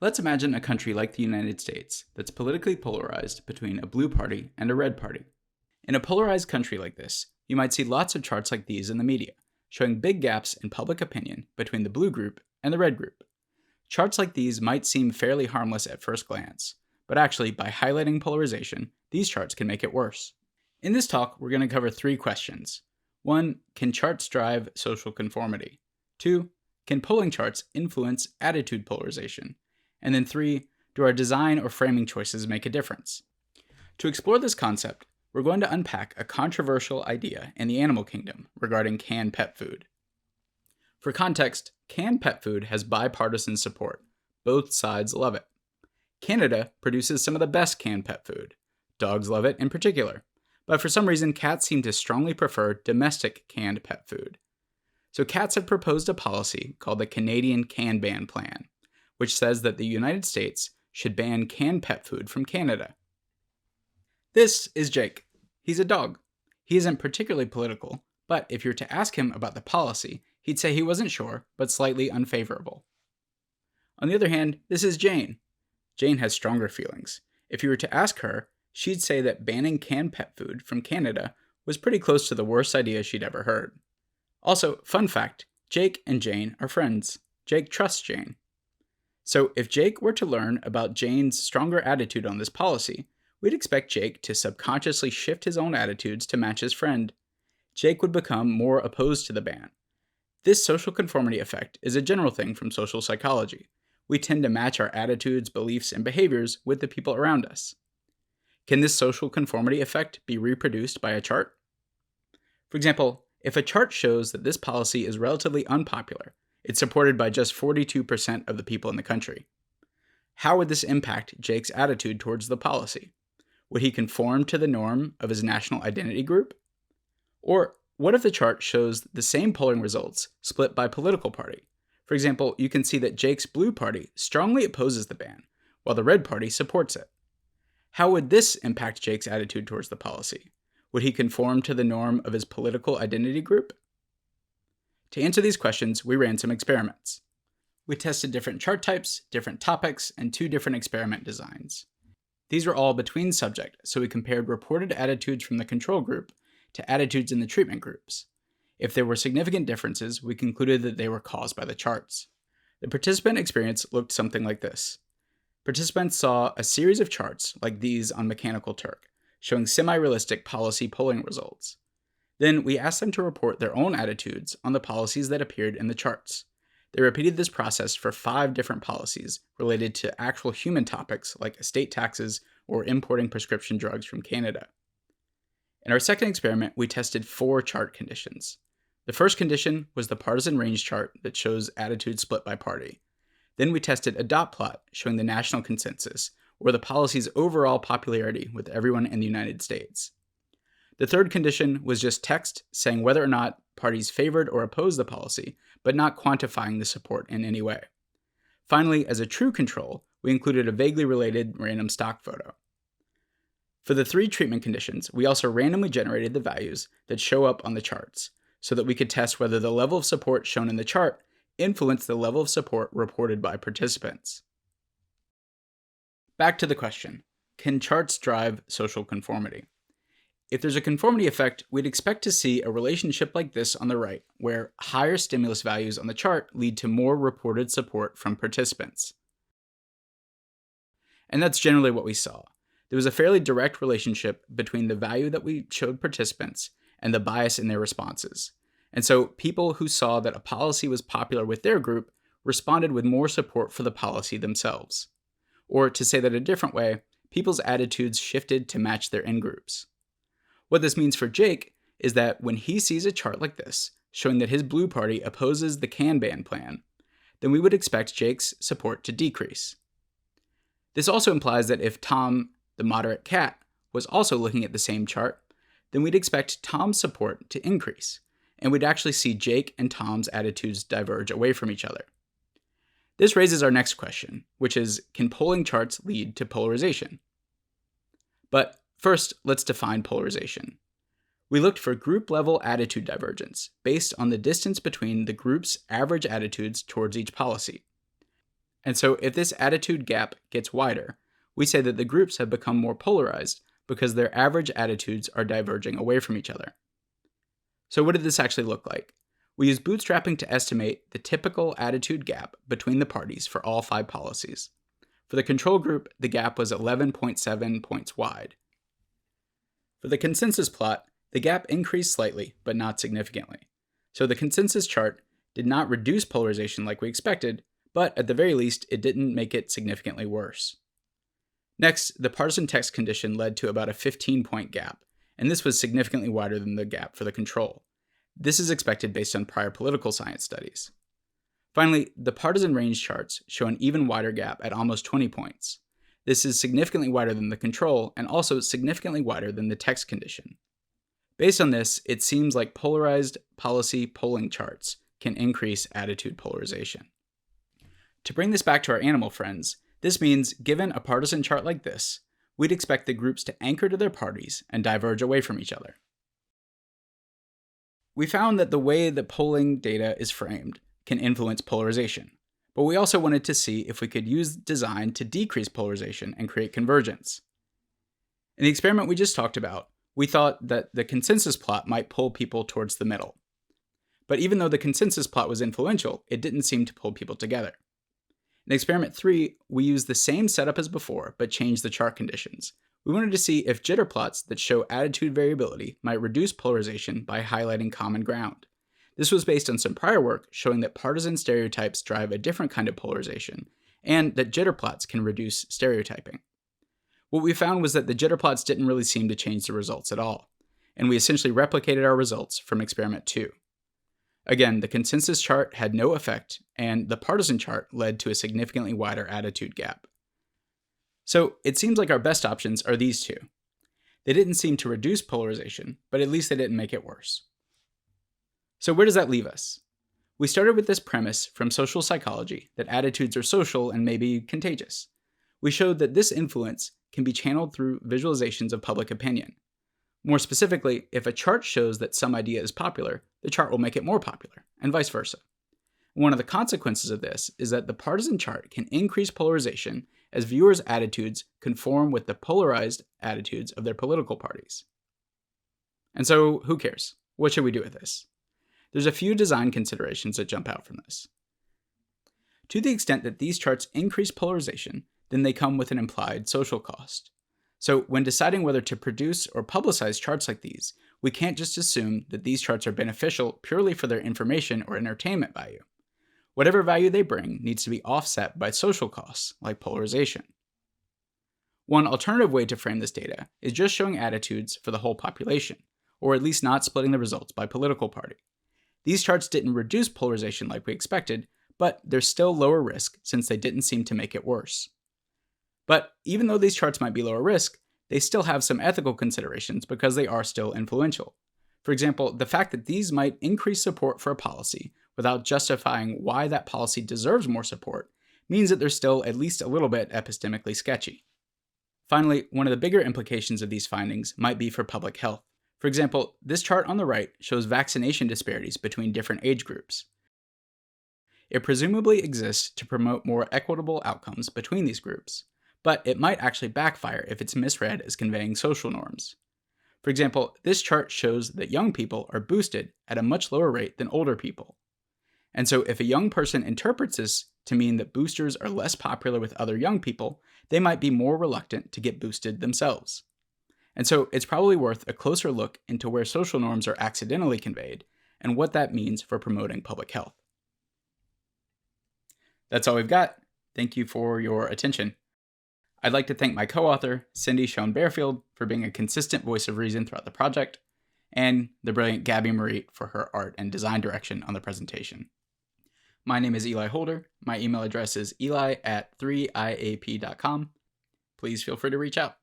Let's imagine a country like the United States that's politically polarized between a blue party and a red party. In a polarized country like this, you might see lots of charts like these in the media, showing big gaps in public opinion between the blue group and the red group. Charts like these might seem fairly harmless at first glance, but actually, by highlighting polarization, these charts can make it worse. In this talk, we're going to cover 3 questions. 1. Can charts drive social conformity? 2. Can polling charts influence attitude polarization? And then 3, do our design or framing choices make a difference? To explore this concept, we're going to unpack a controversial idea in the animal kingdom regarding canned pet food. For context, canned pet food has bipartisan support. Both sides love it. Canada produces some of the best canned pet food. Dogs love it in particular. But for some reason, cats seem to strongly prefer domestic canned pet food. So cats have proposed a policy called the Canadian Can Ban Plan, which says that the United States should ban canned pet food from Canada. This is Jake. He's a dog. He isn't particularly political, but if you were to ask him about the policy, he'd say he wasn't sure, but slightly unfavorable. On the other hand, this is Jane. Jane has stronger feelings. If you were to ask her, she'd say that banning canned pet food from Canada was pretty close to the worst idea she'd ever heard. Also, fun fact, Jake and Jane are friends. Jake trusts Jane. So if Jake were to learn about Jane's stronger attitude on this policy, we'd expect Jake to subconsciously shift his own attitudes to match his friend. Jake would become more opposed to the ban. This social conformity effect is a general thing from social psychology. We tend to match our attitudes, beliefs, and behaviors with the people around us. Can this social conformity effect be reproduced by a chart? For example, if a chart shows that this policy is relatively unpopular, it's supported by just 42% of the people in the country. How would this impact Jake's attitude towards the policy? Would he conform to the norm of his national identity group? Or what if the chart shows the same polling results split by political party? For example, you can see that Jake's blue party strongly opposes the ban, while the red party supports it. How would this impact Jake's attitude towards the policy? Would he conform to the norm of his political identity group? To answer these questions, we ran some experiments. We tested different chart types, different topics, and 2 different experiment designs. These were all between subject, so we compared reported attitudes from the control group to attitudes in the treatment groups. If there were significant differences, we concluded that they were caused by the charts. The participant experience looked something like this. Participants saw a series of charts, like these on Mechanical Turk, showing semi-realistic policy polling results. Then we asked them to report their own attitudes on the policies that appeared in the charts. They repeated this process for 5 different policies related to actual human topics like estate taxes or importing prescription drugs from Canada. In our second experiment, we tested 4 chart conditions. The first condition was the partisan range chart that shows attitudes split by party. Then we tested a dot plot showing the national consensus, or the policy's overall popularity with everyone in the United States. The third condition was just text saying whether or not parties favored or opposed the policy, but not quantifying the support in any way. Finally, as a true control, we included a vaguely related random stock photo. For the 3 treatment conditions, we also randomly generated the values that show up on the charts, so that we could test whether the level of support shown in the chart influenced the level of support reported by participants. Back to the question, can charts drive social conformity? If there's a conformity effect, we'd expect to see a relationship like this on the right, where higher stimulus values on the chart lead to more reported support from participants. And that's generally what we saw. There was a fairly direct relationship between the value that we showed participants and the bias in their responses. And so people who saw that a policy was popular with their group responded with more support for the policy themselves. Or to say that a different way, people's attitudes shifted to match their in-groups. What this means for Jake is that when he sees a chart like this, showing that his blue party opposes the Can Ban Plan, then we would expect Jake's support to decrease. This also implies that if Tom, the moderate cat, was also looking at the same chart, then we'd expect Tom's support to increase, and we'd actually see Jake and Tom's attitudes diverge away from each other. This raises our next question, which is, can polling charts lead to polarization? But first, let's define polarization. We looked for group-level attitude divergence based on the distance between the group's average attitudes towards each policy. And so if this attitude gap gets wider, we say that the groups have become more polarized because their average attitudes are diverging away from each other. So what did this actually look like? We used bootstrapping to estimate the typical attitude gap between the parties for all 5 policies. For the control group, the gap was 11.7 points wide. For the consensus plot, the gap increased slightly, but not significantly. So the consensus chart did not reduce polarization like we expected, but at the very least, it didn't make it significantly worse. Next, the partisan text condition led to about a 15-point gap, and this was significantly wider than the gap for the control. This is expected based on prior political science studies. Finally, the partisan range charts show an even wider gap at almost 20 points. This is significantly wider than the control and also significantly wider than the text condition. Based on this, it seems like polarized policy polling charts can increase attitude polarization. To bring this back to our animal friends, this means given a partisan chart like this, we'd expect the groups to anchor to their parties and diverge away from each other. We found that the way that polling data is framed can influence polarization, but we also wanted to see if we could use design to decrease polarization and create convergence. In the experiment we just talked about, we thought that the consensus plot might pull people towards the middle. But even though the consensus plot was influential, it didn't seem to pull people together. In experiment 3, we used the same setup as before, but changed the chart conditions. We wanted to see if jitter plots that show attitude variability might reduce polarization by highlighting common ground. This was based on some prior work showing that partisan stereotypes drive a different kind of polarization, and that jitter plots can reduce stereotyping. What we found was that the jitter plots didn't really seem to change the results at all, and we essentially replicated our results from experiment 2. Again, the consensus chart had no effect, and the partisan chart led to a significantly wider attitude gap. So it seems like our best options are these two. They didn't seem to reduce polarization, but at least they didn't make it worse. So where does that leave us? We started with this premise from social psychology that attitudes are social and maybe contagious. We showed that this influence can be channeled through visualizations of public opinion. More specifically, if a chart shows that some idea is popular, the chart will make it more popular, and vice versa. One of the consequences of this is that the partisan chart can increase polarization as viewers' attitudes conform with the polarized attitudes of their political parties. And so, who cares? What should we do with this? There's a few design considerations that jump out from this. To the extent that these charts increase polarization, then they come with an implied social cost. So when deciding whether to produce or publicize charts like these, we can't just assume that these charts are beneficial purely for their information or entertainment value. Whatever value they bring needs to be offset by social costs, like polarization. One alternative way to frame this data is just showing attitudes for the whole population, or at least not splitting the results by political party. These charts didn't reduce polarization like we expected, but they're still lower risk since they didn't seem to make it worse. But even though these charts might be lower risk, they still have some ethical considerations because they are still influential. For example, the fact that these might increase support for a policy without justifying why that policy deserves more support means that they're still at least a little bit epistemically sketchy. Finally, one of the bigger implications of these findings might be for public health. For example, this chart on the right shows vaccination disparities between different age groups. It presumably exists to promote more equitable outcomes between these groups, but it might actually backfire if it's misread as conveying social norms. For example, this chart shows that young people are boosted at a much lower rate than older people. And so if a young person interprets this to mean that boosters are less popular with other young people, they might be more reluctant to get boosted themselves. And so it's probably worth a closer look into where social norms are accidentally conveyed and what that means for promoting public health. That's all we've got. Thank you for your attention. I'd like to thank my co-author, Xiong Bearfield, for being a consistent voice of reason throughout the project, and the brilliant Gabby Marie for her art and design direction on the presentation. My name is Eli Holder. My email address is eli@3iap.com. Please feel free to reach out.